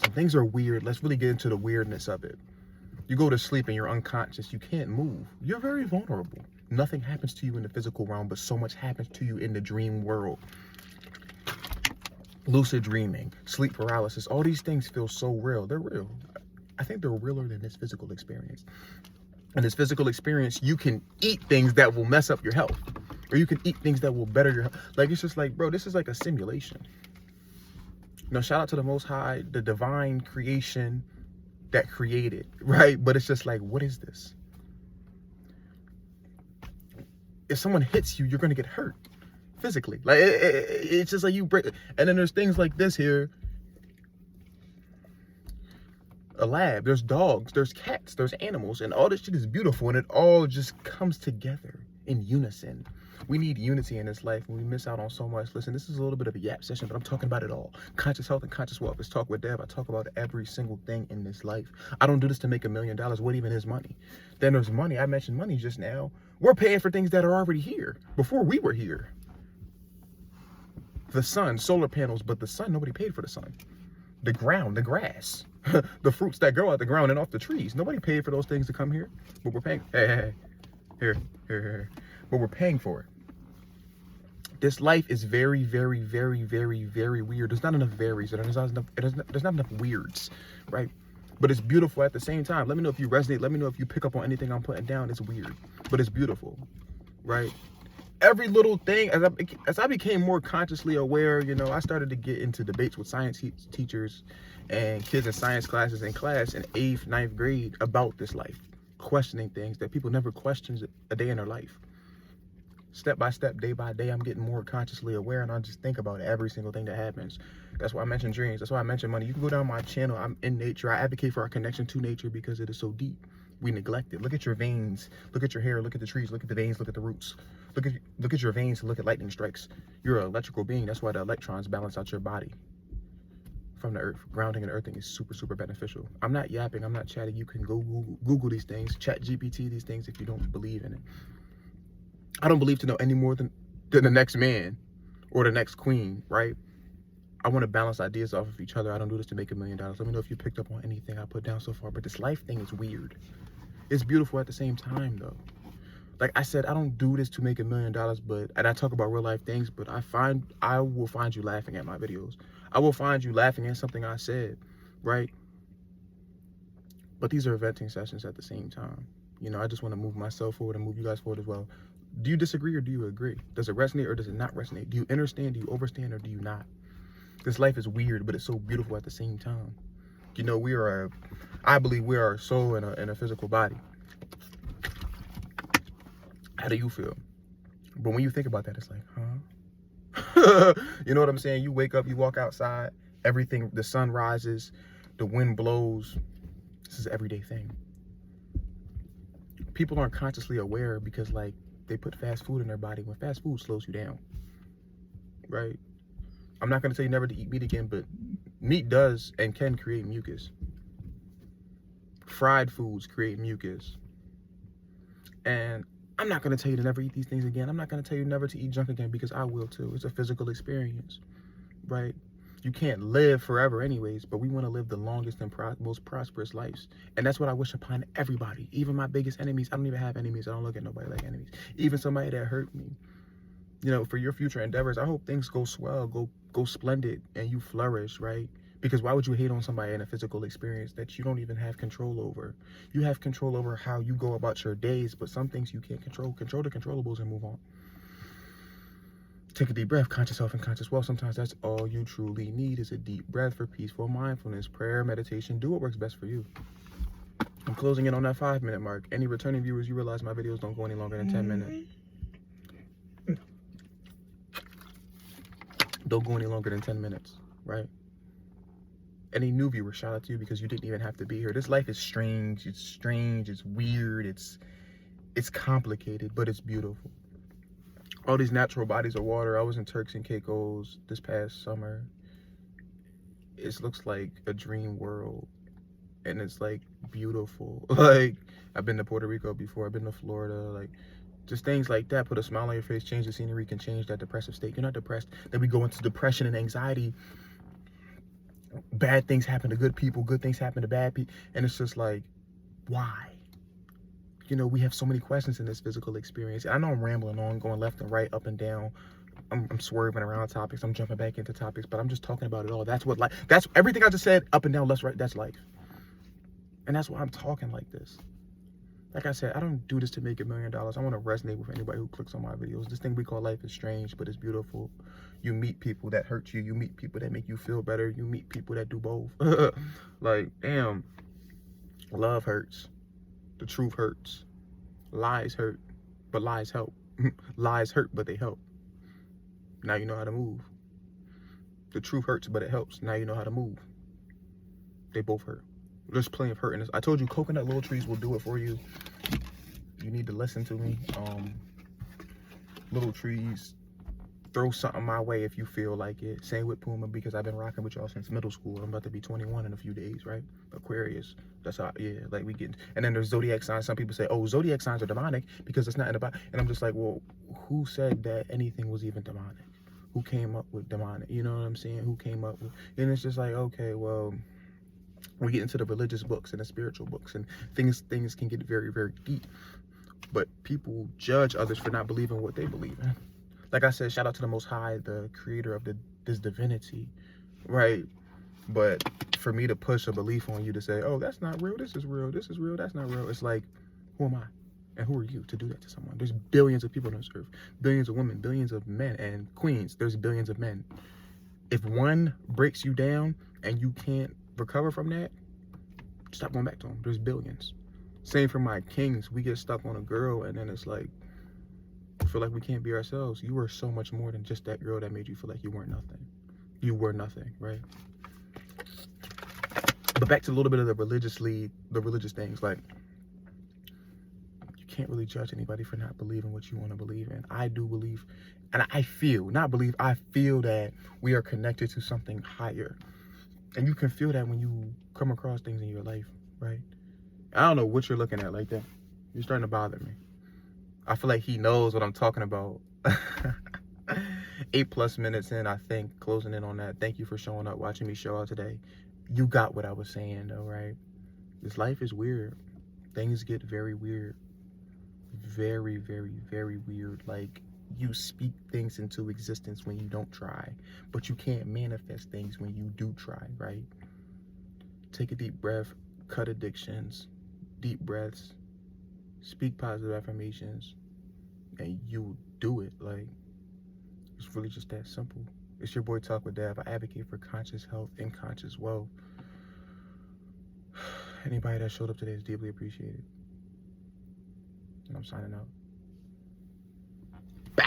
some things are weird. Let's really get into the weirdness of it. You go to sleep and you're unconscious. You can't move. You're very vulnerable. Nothing happens to you in the physical realm, but so much happens to you in the dream world. Lucid dreaming, sleep paralysis, all these things feel so real. They're real. I think they're realer than this physical experience. In this physical experience, you can eat things that will mess up your health, or you can eat things that will better your health. Like, it's just like, bro, this is like a simulation. You know, shout out to the Most High, the divine creation that created, right? But it's just like, what is this? If someone hits you, you're going to get hurt physically. Like, it's just like you break. And then there's things like this here. A lab, there's dogs, there's cats, there's animals, and all this shit is beautiful, and it all just comes together in unison. We need unity in this life, and we miss out on so much. Listen, this is a little bit of a yap session, but I'm talking about it all. Conscious health and conscious wealth. It's Talk with Dev. I talk about every single thing in this life. I don't do this to make $1 million. What even is money? Then there's money. I mentioned money just now. We're paying for things that are already here before we were here. The sun, solar panels, but the sun, nobody paid for the sun. The ground, the grass, the fruits that grow out the ground and off the trees. Nobody paid for those things to come here, but we're paying. Here. But we're paying for it. This life is very, very, very, very, very weird. There's not enough varies. There's not enough weirds, right? But it's beautiful at the same time. Let me know if you resonate. Let me know if you pick up on anything I'm putting down. It's weird, but it's beautiful, right? Every little thing, as I became more consciously aware, you know, I started to get into debates with science teachers and kids in science classes in class in 8th, 9th grade about this life, questioning things that people never questioned a day in their life. Step by step, day by day, I'm getting more consciously aware, and I just think about every single thing that happens. That's why I mention dreams. That's why I mention money. You can go down my channel. I'm in nature. I advocate for our connection to nature because it is so deep. We neglect it. Look at your veins. Look at your hair. Look at the trees. Look at the veins. Look at the roots. Look at your veins and look at lightning strikes. You're an electrical being. That's why the electrons balance out your body from the earth. Grounding and earthing is super, super beneficial. I'm not yapping. I'm not chatting. You can go Google these things, chat GPT these things if you don't believe in it. I don't believe to know any more than the next man or the next queen, right? I want to balance ideas off of each other. I don't do this to make $1 million. Let me know if you picked up on anything I put down so far. But this life thing is weird. It's beautiful at the same time, though. Like I said, I don't do this to make $1 million, and I talk about real life things, but I will find you laughing at my videos. I will find you laughing at something I said, right? But these are venting sessions at the same time. You know, I just want to move myself forward and move you guys forward as well. Do you disagree or do you agree? Does it resonate or does it not resonate? Do you understand, do you overstand, or do you not? This life is weird, but it's so beautiful at the same time. You know, I believe we are a soul in a physical body. How do you feel? But when you think about that, it's like, huh? You know what I'm saying? You wake up, you walk outside, everything, the sun rises, the wind blows. This is an everyday thing. People aren't consciously aware because, like, they put fast food in their body when fast food slows you down, right? I'm not going to tell you never to eat meat again, but meat does and can create mucus. Fried foods create mucus. And I'm not going to tell you to never eat these things again. I'm not going to tell you never to eat junk again because I will too. It's a physical experience, right? You can't live forever anyways, but we want to live the longest and most prosperous lives. And that's what I wish upon everybody, even my biggest enemies. I don't even have enemies. I don't look at nobody like enemies. Even somebody that hurt me. You know, for your future endeavors, I hope things go swell, go splendid, and you flourish, right? Because why would you hate on somebody in a physical experience that you don't even have control over? You have control over how you go about your days, but some things you can't control. Control the controllables and move on. Take a deep breath, conscious health and conscious wealth. Sometimes that's all you truly need is a deep breath for peaceful mindfulness, prayer, meditation. Do what works best for you. I'm closing in on that 5-minute mark. Any returning viewers, you realize my videos don't go any longer than 10 minutes. Don't go any longer than 10 minutes, right? Any new viewers, shout out to you because you didn't even have to be here. This life is strange, it's weird, it's complicated, but it's beautiful. All these natural bodies of water. I was in Turks and Caicos this past summer. It looks like a dream world, and it's like beautiful. Like, I've been to Puerto Rico before, I've been to Florida, like, just things like that. Put a smile on your face, change the scenery, can change that depressive state. You're not depressed. Then we go into depression and anxiety Bad things happen to good people, good things happen to bad people. And it's just like, why? You know, we have so many questions in this physical experience. I know I'm rambling on, going left and right, up and down. I'm swerving around topics. I'm jumping back into topics, but I'm just talking about it all. That's what life, that's everything I just said, up and down, left, right, that's life. And that's why I'm talking like this. Like I said, I don't do this to make $1 million. I want to resonate with anybody who clicks on my videos. This thing we call life is strange, but it's beautiful. You meet people that hurt you. You meet people that make you feel better. You meet people that do both. Like, damn, love hurts. The truth hurts. Lies hurt, but lies help. Lies hurt, but they help. Now you know how to move. The truth hurts, but it helps. Now you know how to move. They both hurt. There's plenty of hurt in this. I told you coconut little trees will do it for you. You need to listen to me. Little trees, throw something my way if you feel like it. Same with Puma, because I've been rocking with y'all since middle school. I'm about to be 21 in a few days, right? Aquarius. That's how, yeah, like we get. And then there's zodiac signs. Some people say, oh, zodiac signs are demonic because it's not in the Bible. And I'm just like, well, who said that anything was even demonic? Who came up with demonic? You know what I'm saying? Who came up with? And it's just like, okay, well, we get into the religious books and the spiritual books, and things can get very, very deep. But people judge others for not believing what they believe in. Like I said, shout out to the Most High, the creator of this divinity, right? But for me to push a belief on you to say, oh, that's not real, this is real, this is real, that's not real, it's like, who am I? And who are you to do that to someone? There's billions of people on this earth, billions of women, billions of men, and queens, there's billions of men. If one breaks you down and you can't recover from that, stop going back to them. There's billions. Same for my kings. We get stuck on a girl and then it's like, I feel like we can't be ourselves. You were so much more than just that girl that made you feel like you weren't nothing. You were nothing, right? But back to a little bit of the religious things. Like, you can't really judge anybody for not believing what you want to believe in. I do believe, and I feel that we are connected to something higher. And you can feel that when you come across things in your life, right? I don't know what you're looking at like that. You're starting to bother me. I feel like he knows what I'm talking about. 8+ minutes in, I think, closing in on that. Thank you for showing up, watching me show out today. You got what I was saying, though, right? This life is weird. Things get very weird. Very, very, very weird. Like, you speak things into existence when you don't try, but you can't manifest things when you do try, right? Take a deep breath, cut addictions, deep breaths, speak positive affirmations, and you do it. Like, it's really just that simple. It's your boy Talk with Dev. I advocate for conscious health and conscious wealth. Anybody that showed up today is deeply appreciated. And I'm signing out. Bow.